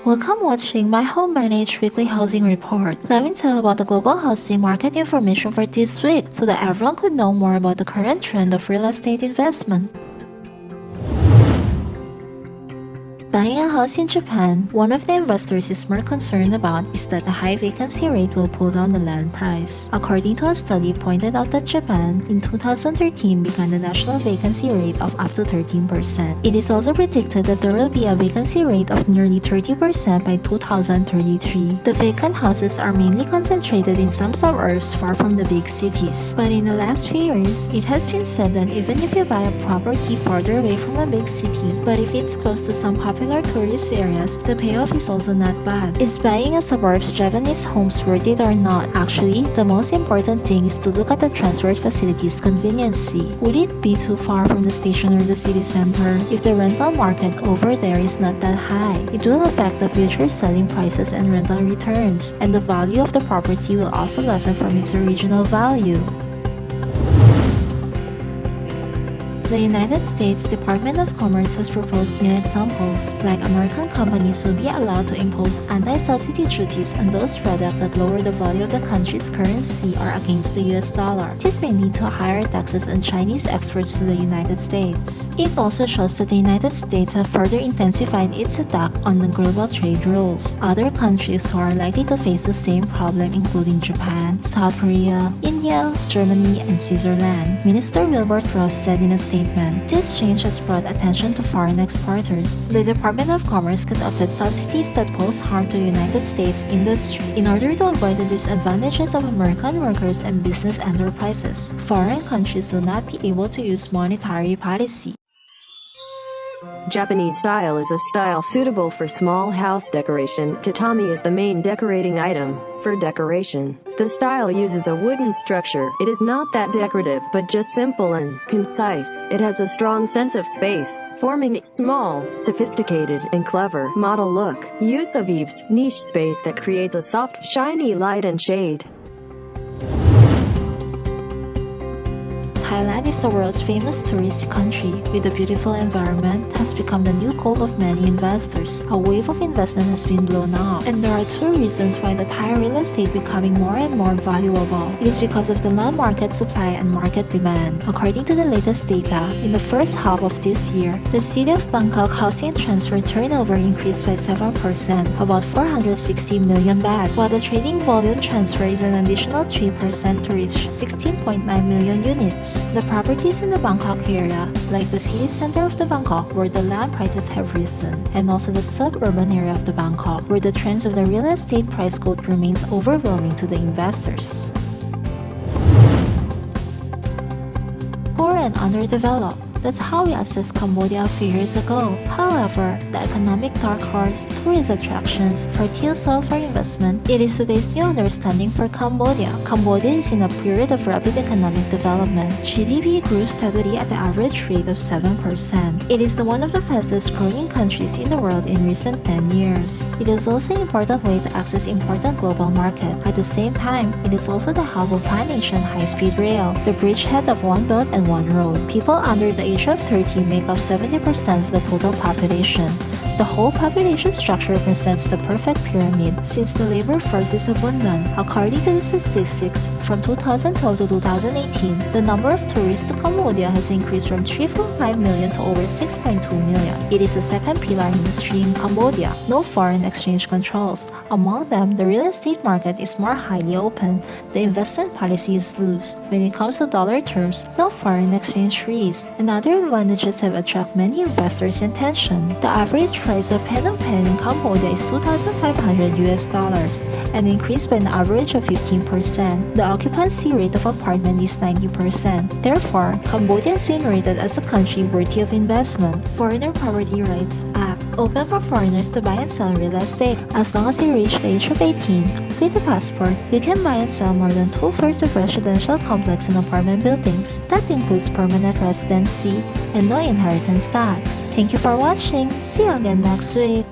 Welcome watching My Home Managed Weekly Housing Report. Let me tell about the global housing market information for this week so that everyone could know more about the current trend of real estate investment. Buying a house in Japan, one of the investors is more concerned about is that the high vacancy rate will pull down the land price. According to a study pointed out that Japan in 2013 began a national vacancy rate of up to 13%. It is also predicted that there will be a vacancy rate of nearly 30% by 2033. The vacant houses are mainly concentrated in some suburbs far from the big cities. But in the last few years, it has been said that even if you buy a property farther away from a big city, but if it's close to some popular tourist areas, the payoff is also not bad. Is buying a suburb's Japanese homes worth it or not? Actually, the most important thing is to look at the transport facilities' conveniency. Would it be too far from the station or the city center? If the rental market over there is not that high, it will affect the future selling prices and rental returns, and the value of the property will also lessen from its original value. The United States Department of Commerce has proposed new examples, like American companies will be allowed to impose anti-subsidy duties on those products that lower the value of the country's currency or against the US dollar. This may lead to higher taxes on Chinese exports to the United States. It also shows that the United States have further intensified its attack on the global trade rules. Other countries who are likely to face the same problem including Japan, South Korea, India, Germany, and Switzerland. Minister Wilbur Ross said in a statement, "This change has brought attention to foreign exporters. The Department of Commerce can offset subsidies that pose harm to United States industry in order to avoid the disadvantages of American workers and business enterprises. Foreign countries will not be able to use monetary policy." Japanese style is a style suitable for small house decoration. Tatami is the main decorating item for decoration. The style uses a wooden structure. It is not that decorative, but just simple and concise. It has a strong sense of space, forming a small, sophisticated, and clever model look. Use of eaves, niche space that creates a soft, shiny light and shade. Thailand is the world's famous tourist country. With a beautiful environment, has become the new goal of many investors. A wave of investment has been blown up, and there are two reasons why the Thai real estate becoming more and more valuable. It is because of the land market supply and market demand. According to the latest data, in the first half of this year, the city of Bangkok housing transfer turnover increased by 7%, about 460 million baht, while the trading volume transfer is an additional 3% to reach 16.9 million units. The properties in the Bangkok area, like the city center of the Bangkok where the land prices have risen, and also the suburban area of the Bangkok where the trends of the real estate price growth remains overwhelming to the investors. Poor and underdeveloped. That's how we assessed Cambodia a few years ago. However, the economic dark horse, tourist attractions, fertile soil for investment, it is today's new understanding for Cambodia. Cambodia is in a period of rapid economic development. GDP grew steadily at the average rate of 7%. It is one of the fastest growing countries in the world in recent 10 years. It is also an important way to access important global market. At the same time, it is also the hub of Pan-Asian high-speed rail, the bridgehead of One Belt and One Road. People under the age of 30 make up 70% of the total population. The whole population structure represents the perfect pyramid since the labor force is abundant. According to the statistics, from 2012 to 2018, the number of tourists to Cambodia has increased from 3.5 million to over 6.2 million. It is the second pillar industry in Cambodia. No foreign exchange controls. Among them, the real estate market is more highly open. The investment policy is loose. When it comes to dollar terms, no foreign exchange risk. And other advantages have attracted many investors' attention. The average price of Phnom Penh in Cambodia is $2,500 US, an increase by an average of 15%. The occupancy rate of apartment is 90%. Therefore, Cambodia has been rated as a country worthy of investment. Foreigner Property Rights Act, open for foreigners to buy and sell real estate. As long as you reach the age of 18, with a passport, you can buy and sell more than 2 floors of residential complex and apartment buildings. That includes permanent residency and no inheritance tax. Thank you for watching. See you again next week.